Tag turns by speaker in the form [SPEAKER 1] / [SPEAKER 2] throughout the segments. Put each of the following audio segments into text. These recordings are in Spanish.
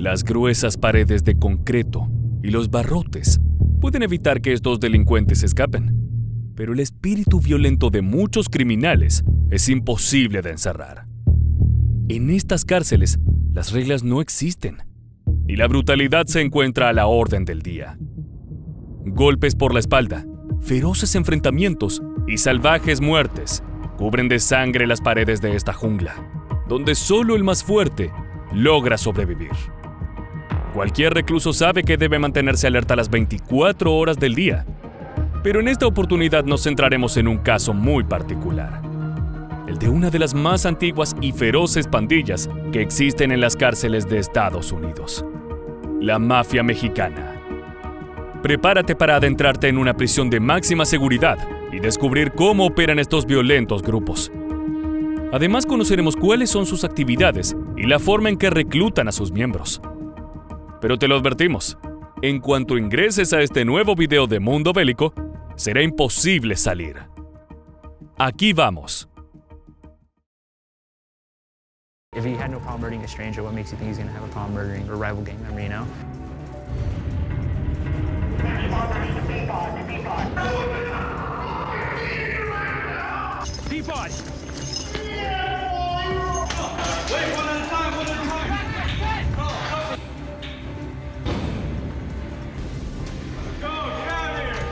[SPEAKER 1] Las gruesas paredes de concreto y los barrotes pueden evitar que estos delincuentes escapen, pero el espíritu violento de muchos criminales es imposible de encerrar. En estas cárceles, las reglas no existen y la brutalidad se encuentra a la orden del día. Golpes por la espalda, feroces enfrentamientos y salvajes muertes cubren de sangre las paredes de esta jungla, donde solo el más fuerte logra sobrevivir. Cualquier recluso sabe que debe mantenerse alerta las 24 horas del día, pero en esta oportunidad nos centraremos en un caso muy particular, el de una de las más antiguas y feroces pandillas que existen en las cárceles de Estados Unidos, la mafia mexicana. Prepárate para adentrarte en una prisión de máxima seguridad y descubrir cómo operan estos violentos grupos. Además, conoceremos cuáles son sus actividades y la forma en que reclutan a sus miembros. Pero te lo advertimos, en cuanto ingreses a este nuevo video de Mundo Bélico, será imposible salir. Aquí vamos.
[SPEAKER 2] If he had no problem murdering a stranger, what makes you think he's going to have a problem murdering a rival gang member, you know? Peapod! Wait, one at a time, one at a time! Go, get out of here!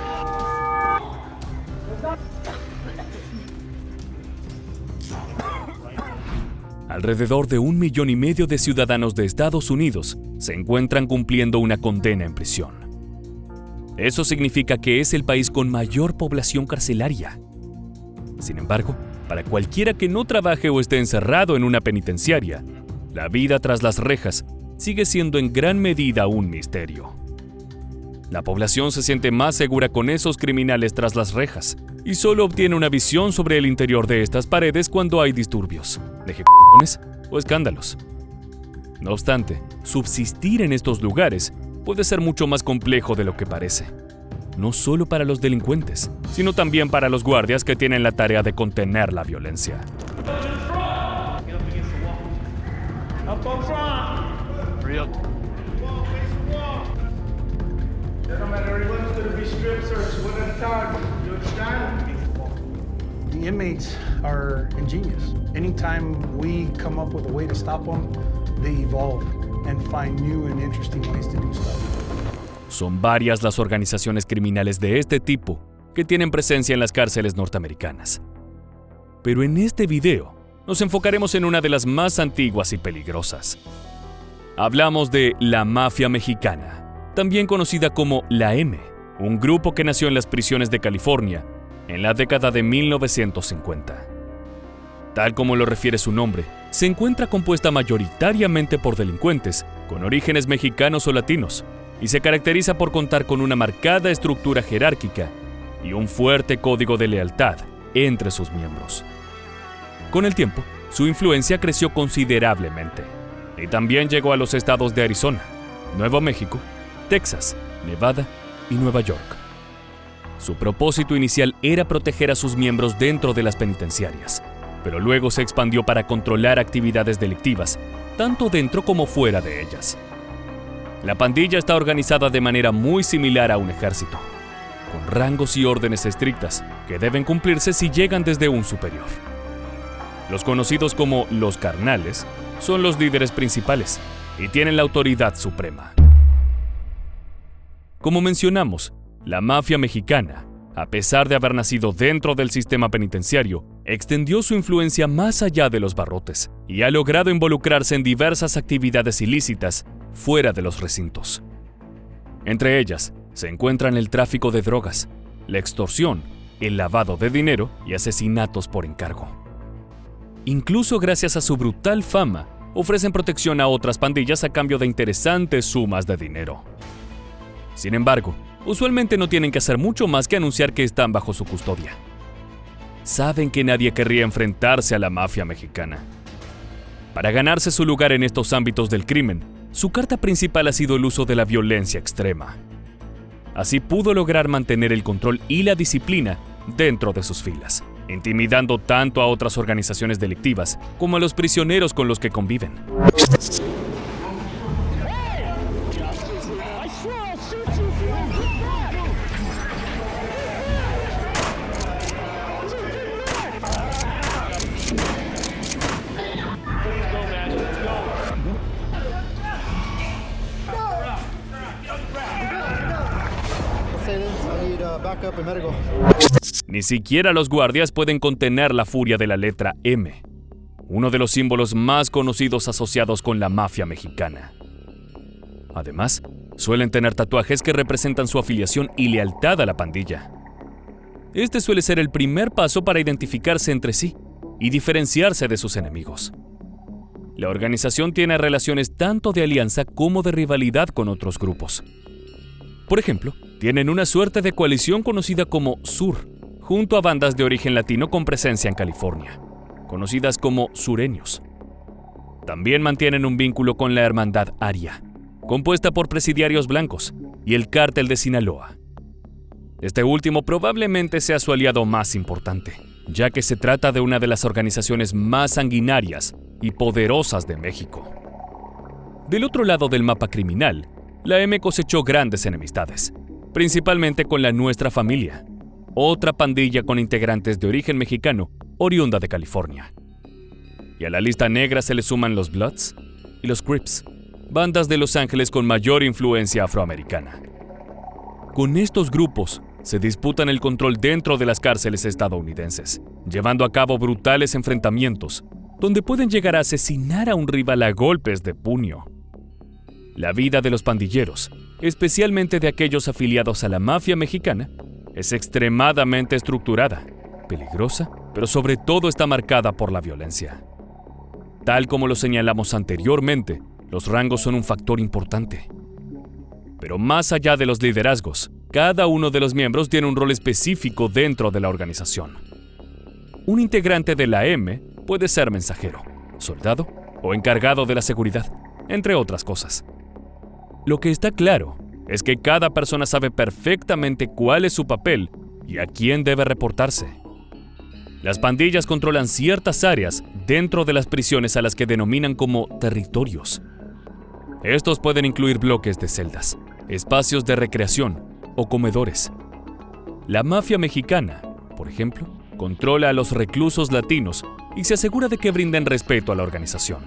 [SPEAKER 1] Alrededor de 1,5 millones de ciudadanos de Estados Unidos se encuentran cumpliendo una condena en prisión. Eso significa que es el país con mayor población carcelaria. Sin embargo, para cualquiera que no trabaje o esté encerrado en una penitenciaria, la vida tras las rejas sigue siendo en gran medida un misterio. La población se siente más segura con esos criminales tras las rejas y solo obtiene una visión sobre el interior de estas paredes cuando hay disturbios, ejecuciones o escándalos. No obstante, subsistir en estos lugares puede ser mucho más complejo de lo que parece. No solo para los delincuentes, sino también para los guardias que tienen la tarea de contener la violencia.
[SPEAKER 3] The inmates are ingenious. Anytime we come up with a way to stop them, they evolve and find new and interesting ways to do stuff.
[SPEAKER 1] Son varias las organizaciones criminales de este tipo que tienen presencia en las cárceles norteamericanas. Pero en este video nos enfocaremos en una de las más antiguas y peligrosas. Hablamos de la mafia mexicana, también conocida como la M, un grupo que nació en las prisiones de California en la década de 1950. Tal como lo refiere su nombre, se encuentra compuesta mayoritariamente por delincuentes con orígenes mexicanos o latinos y se caracteriza por contar con una marcada estructura jerárquica y un fuerte código de lealtad entre sus miembros. Con el tiempo, su influencia creció considerablemente y también llegó a los estados de Arizona, Nuevo México, Texas, Nevada y Nueva York. Su propósito inicial era proteger a sus miembros dentro de las penitenciarias, pero luego se expandió para controlar actividades delictivas, tanto dentro como fuera de ellas. La pandilla está organizada de manera muy similar a un ejército, con rangos y órdenes estrictas que deben cumplirse si llegan desde un superior. Los conocidos como los carnales son los líderes principales y tienen la autoridad suprema. Como mencionamos, la mafia mexicana, a pesar de haber nacido dentro del sistema penitenciario, extendió su influencia más allá de los barrotes y ha logrado involucrarse en diversas actividades ilícitas fuera de los recintos. Entre ellas se encuentran el tráfico de drogas, la extorsión, el lavado de dinero y asesinatos por encargo. Incluso gracias a su brutal fama, ofrecen protección a otras pandillas a cambio de interesantes sumas de dinero. Sin embargo, usualmente no tienen que hacer mucho más que anunciar que están bajo su custodia. Saben que nadie querría enfrentarse a la mafia mexicana. Para ganarse su lugar en estos ámbitos del crimen, su carta principal ha sido el uso de la violencia extrema. Así pudo lograr mantener el control y la disciplina dentro de sus filas, intimidando tanto a otras organizaciones delictivas como a los prisioneros con los que conviven. Ni siquiera los guardias pueden contener la furia de la letra M, uno de los símbolos más conocidos asociados con la mafia mexicana. Además, suelen tener tatuajes que representan su afiliación y lealtad a la pandilla. Este suele ser el primer paso para identificarse entre sí y diferenciarse de sus enemigos. La organización tiene relaciones tanto de alianza como de rivalidad con otros grupos. Por ejemplo, tienen una suerte de coalición conocida como Sur, junto a bandas de origen latino con presencia en California, conocidas como sureños. También mantienen un vínculo con la Hermandad Aria, compuesta por presidiarios blancos, y el Cártel de Sinaloa. Este último probablemente sea su aliado más importante, ya que se trata de una de las organizaciones más sanguinarias y poderosas de México. Del otro lado del mapa criminal, la M cosechó grandes enemistades, principalmente con la Nuestra Familia, otra pandilla con integrantes de origen mexicano oriunda de California. Y a la lista negra se le suman los Bloods y los Crips, bandas de Los Ángeles con mayor influencia afroamericana. Con estos grupos se disputan el control dentro de las cárceles estadounidenses, llevando a cabo brutales enfrentamientos, donde pueden llegar a asesinar a un rival a golpes de puño. La vida de los pandilleros, especialmente de aquellos afiliados a la mafia mexicana, es extremadamente estructurada, peligrosa, pero sobre todo está marcada por la violencia. Tal como lo señalamos anteriormente, los rangos son un factor importante. Pero más allá de los liderazgos, cada uno de los miembros tiene un rol específico dentro de la organización. Un integrante de la M puede ser mensajero, soldado o encargado de la seguridad, entre otras cosas. Lo que está claro es que cada persona sabe perfectamente cuál es su papel y a quién debe reportarse. Las pandillas controlan ciertas áreas dentro de las prisiones a las que denominan como territorios. Estos pueden incluir bloques de celdas, espacios de recreación o comedores. La mafia mexicana, por ejemplo, controla a los reclusos latinos y se asegura de que brinden respeto a la organización.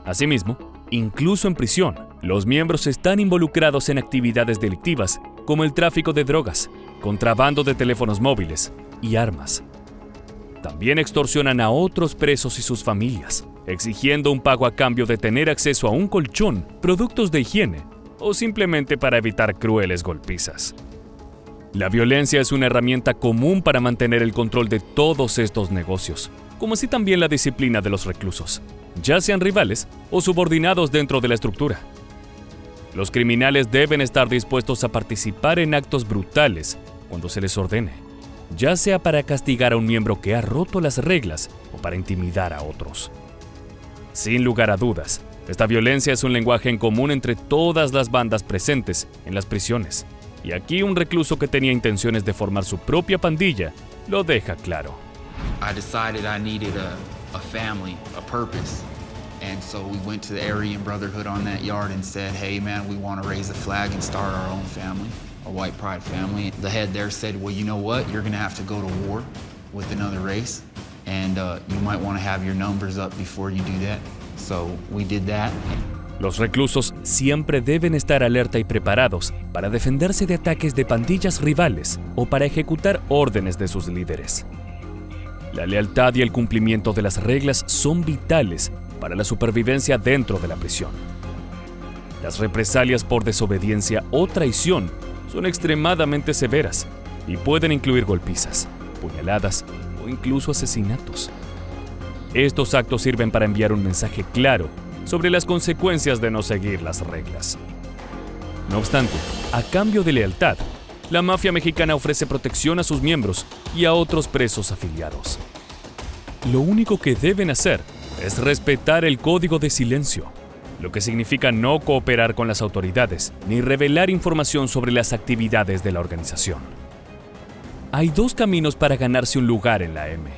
[SPEAKER 1] Asimismo, incluso en prisión, los miembros están involucrados en actividades delictivas como el tráfico de drogas, contrabando de teléfonos móviles y armas. También extorsionan a otros presos y sus familias, exigiendo un pago a cambio de tener acceso a un colchón, productos de higiene o simplemente para evitar crueles golpizas. La violencia es una herramienta común para mantener el control de todos estos negocios, como así también la disciplina de los reclusos, ya sean rivales o subordinados dentro de la estructura. Los criminales deben estar dispuestos a participar en actos brutales cuando se les ordene, ya sea para castigar a un miembro que ha roto las reglas o para intimidar a otros. Sin lugar a dudas, esta violencia es un lenguaje en común entre todas las bandas presentes en las prisiones, y aquí un recluso que tenía intenciones de formar su propia pandilla lo deja claro.
[SPEAKER 4] I decided I needed a family, a purpose. And so we went to the Aryan Brotherhood on that yard and said, hey man, we want to raise a flag and start our own family, a white pride family. The head there said, well, you know what? You're going to have to go to war with another race. And you might want to have your numbers up before you do that. So we did that.
[SPEAKER 1] Los reclusos siempre deben estar alerta y preparados para defenderse de ataques de pandillas rivales o para ejecutar órdenes de sus líderes. La lealtad y el cumplimiento de las reglas son vitales para la supervivencia dentro de la prisión. Las represalias por desobediencia o traición son extremadamente severas y pueden incluir golpizas, puñaladas o incluso asesinatos. Estos actos sirven para enviar un mensaje claro sobre las consecuencias de no seguir las reglas. No obstante, a cambio de lealtad, la mafia mexicana ofrece protección a sus miembros y a otros presos afiliados. Lo único que deben hacer es respetar el código de silencio, lo que significa no cooperar con las autoridades ni revelar información sobre las actividades de la organización. Hay dos caminos para ganarse un lugar en la M.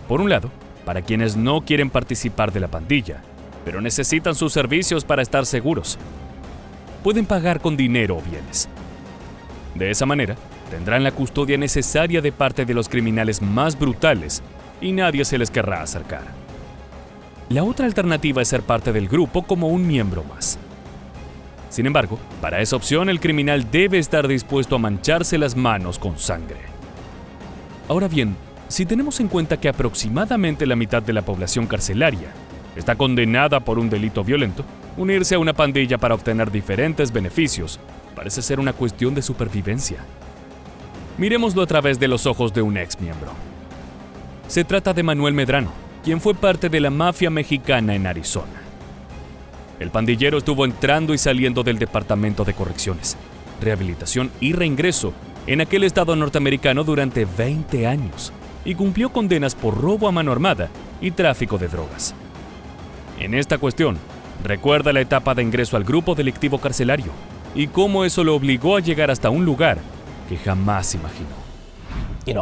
[SPEAKER 1] Por un lado, para quienes no quieren participar de la pandilla, pero necesitan sus servicios para estar seguros. Pueden pagar con dinero o bienes. De esa manera, tendrán la custodia necesaria de parte de los criminales más brutales y nadie se les querrá acercar. La otra alternativa es ser parte del grupo como un miembro más. Sin embargo, para esa opción el criminal debe estar dispuesto a mancharse las manos con sangre. Ahora bien, si tenemos en cuenta que aproximadamente la mitad de la población carcelaria está condenada por un delito violento, unirse a una pandilla para obtener diferentes beneficios parece ser una cuestión de supervivencia. Miremoslo a través de los ojos de un ex miembro. Se trata de Manuel Medrano, quien fue parte de la mafia mexicana en Arizona. El pandillero estuvo entrando y saliendo del Departamento de Correcciones, Rehabilitación y Reingreso en aquel estado norteamericano durante 20 años y cumplió condenas por robo a mano armada y tráfico de drogas. En esta cuestión, recuerda la etapa de ingreso al grupo delictivo carcelario y cómo eso lo obligó a llegar hasta un lugar que jamás imaginó.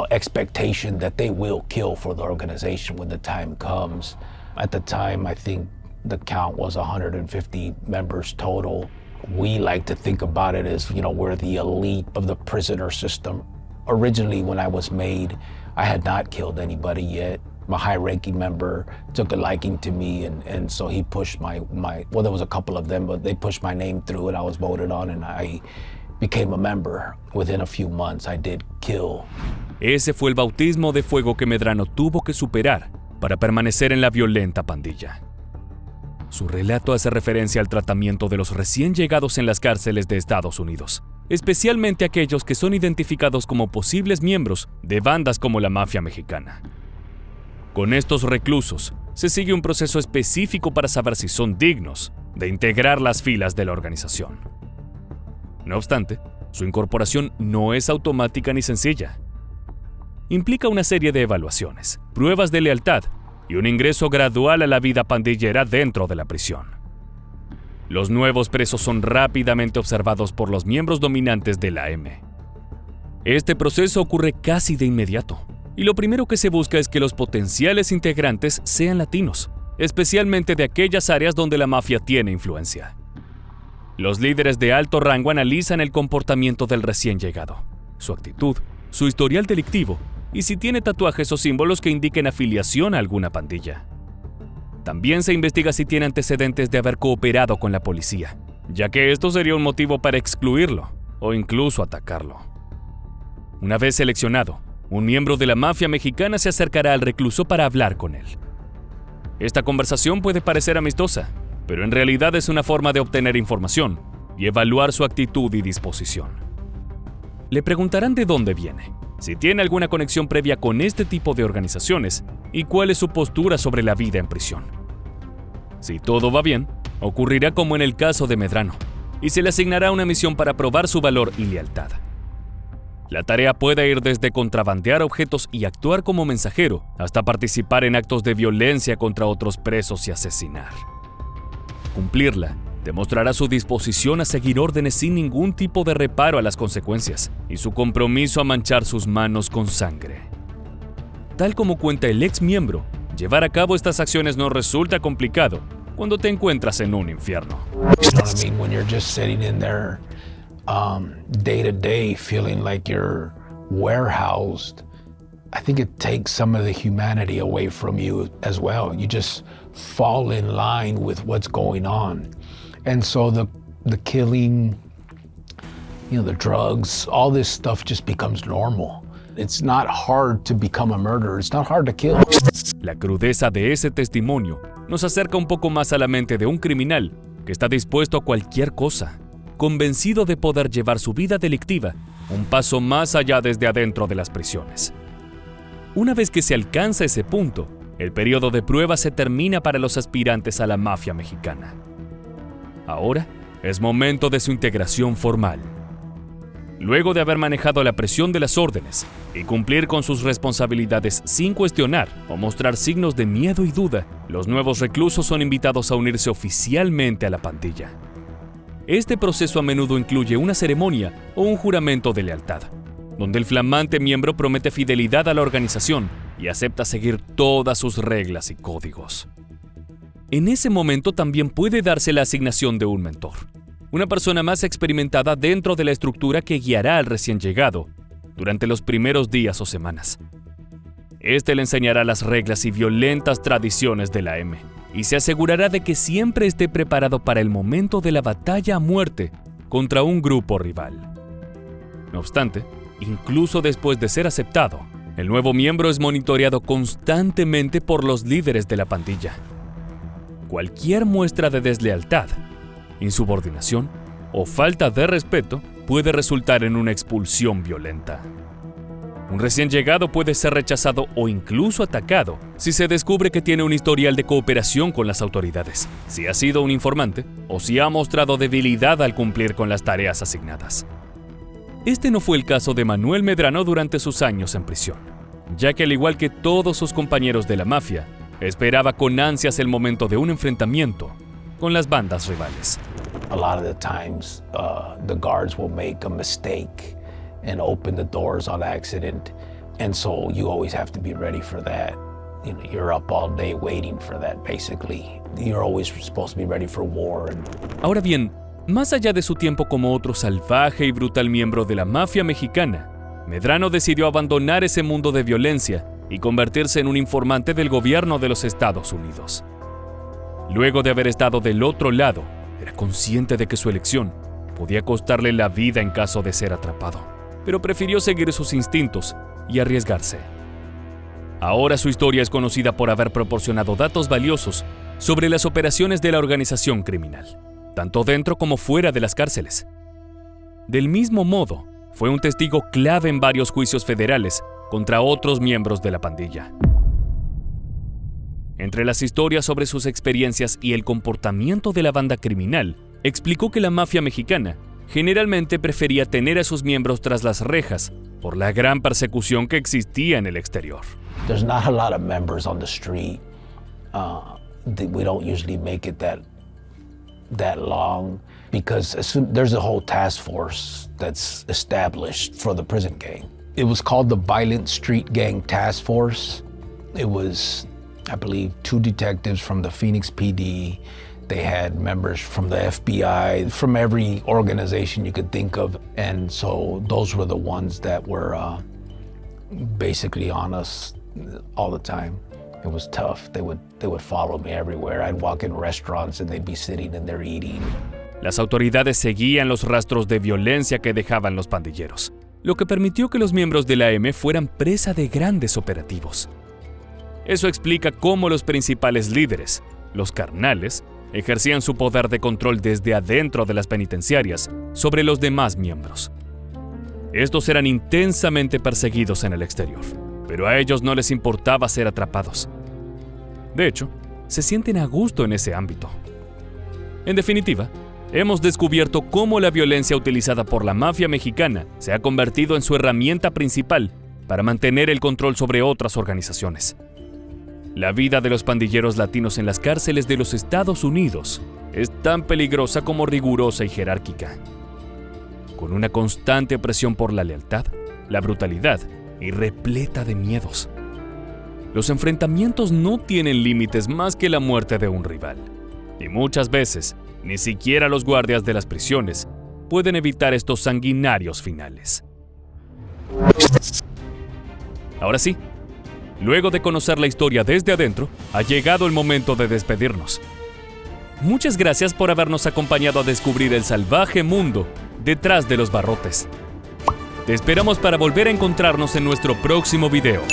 [SPEAKER 5] Expectation that they will kill for the organization when the time comes. At the time, I think the count was 150 members total. We like to think about it as, we're the elite of the prisoner system. Originally, when I was made, I had not killed anybody yet. My high-ranking member took a liking to me, and so he pushed my well, there was a couple of them, but they pushed my name through, and I was voted on, and I became a member. Within a few months, I did kill.
[SPEAKER 1] Ese fue el bautismo de fuego que Medrano tuvo que superar para permanecer en la violenta pandilla. Su relato hace referencia al tratamiento de los recién llegados en las cárceles de Estados Unidos, especialmente aquellos que son identificados como posibles miembros de bandas como la mafia mexicana. Con estos reclusos, se sigue un proceso específico para saber si son dignos de integrar las filas de la organización. No obstante, su incorporación no es automática ni sencilla. Implica una serie de evaluaciones, pruebas de lealtad y un ingreso gradual a la vida pandillera dentro de la prisión. Los nuevos presos son rápidamente observados por los miembros dominantes de la M. Este proceso ocurre casi de inmediato, y lo primero que se busca es que los potenciales integrantes sean latinos, especialmente de aquellas áreas donde la mafia tiene influencia. Los líderes de alto rango analizan el comportamiento del recién llegado, su actitud, su historial delictivo y si tiene tatuajes o símbolos que indiquen afiliación a alguna pandilla. También se investiga si tiene antecedentes de haber cooperado con la policía, ya que esto sería un motivo para excluirlo o incluso atacarlo. Una vez seleccionado, un miembro de la mafia mexicana se acercará al recluso para hablar con él. Esta conversación puede parecer amistosa, pero en realidad es una forma de obtener información y evaluar su actitud y disposición. Le preguntarán de dónde viene, si tiene alguna conexión previa con este tipo de organizaciones y cuál es su postura sobre la vida en prisión. Si todo va bien, ocurrirá como en el caso de Medrano, y se le asignará una misión para probar su valor y lealtad. La tarea puede ir desde contrabandear objetos y actuar como mensajero, hasta participar en actos de violencia contra otros presos y asesinar. Cumplirla demostrará su disposición a seguir órdenes sin ningún tipo de reparo a las consecuencias y su compromiso a manchar sus manos con sangre. Tal como cuenta el ex miembro, llevar a cabo estas acciones no resulta complicado cuando te encuentras en un infierno.
[SPEAKER 5] When you're just sitting in there day to day feeling like you're warehoused, I think it takes some of the humanity away from you as well. You just fall in line with what's going on. And so the killing, the drugs, all this stuff just becomes normal. It's not hard to become a murderer. It's not hard to kill.
[SPEAKER 1] La crudeza de ese testimonio nos acerca un poco más a la mente de un criminal que está dispuesto a cualquier cosa, convencido de poder llevar su vida delictiva un paso más allá desde adentro de las prisiones. Una vez que se alcanza ese punto, el periodo de prueba se termina para los aspirantes a la mafia mexicana. Ahora es momento de su integración formal. Luego de haber manejado la presión de las órdenes y cumplir con sus responsabilidades sin cuestionar o mostrar signos de miedo y duda, los nuevos reclusos son invitados a unirse oficialmente a la pandilla. Este proceso a menudo incluye una ceremonia o un juramento de lealtad, donde el flamante miembro promete fidelidad a la organización y acepta seguir todas sus reglas y códigos. En ese momento también puede darse la asignación de un mentor, una persona más experimentada dentro de la estructura que guiará al recién llegado durante los primeros días o semanas. Este le enseñará las reglas y violentas tradiciones de la M y se asegurará de que siempre esté preparado para el momento de la batalla a muerte contra un grupo rival. No obstante, incluso después de ser aceptado, el nuevo miembro es monitoreado constantemente por los líderes de la pandilla. Cualquier muestra de deslealtad, insubordinación o falta de respeto puede resultar en una expulsión violenta. Un recién llegado puede ser rechazado o incluso atacado si se descubre que tiene un historial de cooperación con las autoridades, si ha sido un informante o si ha mostrado debilidad al cumplir con las tareas asignadas. Este no fue el caso de Manuel Medrano durante sus años en prisión, ya que al igual que todos sus compañeros de la mafia, esperaba con ansias el momento de un enfrentamiento con las bandas rivales.
[SPEAKER 5] A lot of the times, the guards will make a mistake and open the doors on accident, and so you always have to be ready for that. You know, you're up all day waiting for that, basically. You're always supposed to be ready for war.
[SPEAKER 1] Ahora bien, más allá de su tiempo como otro salvaje y brutal miembro de la mafia mexicana, Medrano decidió abandonar ese mundo de violencia y convertirse en un informante del gobierno de los Estados Unidos. Luego de haber estado del otro lado, era consciente de que su elección podía costarle la vida en caso de ser atrapado, pero prefirió seguir sus instintos y arriesgarse. Ahora su historia es conocida por haber proporcionado datos valiosos sobre las operaciones de la organización criminal, tanto dentro como fuera de las cárceles. Del mismo modo, fue un testigo clave en varios juicios federales contra otros miembros de la pandilla. Entre las historias sobre sus experiencias y el comportamiento de la banda criminal, explicó que la mafia mexicana generalmente prefería tener a sus miembros tras las rejas por la gran persecución que existía en el exterior.
[SPEAKER 5] There's not a lot of members on the street. We don't usually make it that long because there's a whole task force that's established for the prison gang. It was called the Violent Street Gang Task Force. It was, I believe, 2 detectives from the Phoenix PD. They had members from the FBI, from every organization you could think of. And so those were the ones that were basically on us all the time. It was tough. They would follow me everywhere. I'd walk in restaurants and they'd be sitting and they're eating.
[SPEAKER 1] Las autoridades seguían los rastros de violencia que dejaban los pandilleros, lo que permitió que los miembros de la AM fueran presa de grandes operativos. Eso explica cómo los principales líderes, los carnales, ejercían su poder de control desde adentro de las penitenciarias sobre los demás miembros. Estos eran intensamente perseguidos en el exterior, pero a ellos no les importaba ser atrapados. De hecho, se sienten a gusto en ese ámbito. En definitiva, hemos descubierto cómo la violencia utilizada por la mafia mexicana se ha convertido en su herramienta principal para mantener el control sobre otras organizaciones. La vida de los pandilleros latinos en las cárceles de los Estados Unidos es tan peligrosa como rigurosa y jerárquica, con una constante presión por la lealtad, la brutalidad y repleta de miedos. Los enfrentamientos no tienen límites más que la muerte de un rival, y muchas veces ni siquiera los guardias de las prisiones pueden evitar estos sanguinarios finales. Ahora sí, luego de conocer la historia desde adentro, ha llegado el momento de despedirnos. Muchas gracias por habernos acompañado a descubrir el salvaje mundo detrás de los barrotes. Te esperamos para volver a encontrarnos en nuestro próximo video.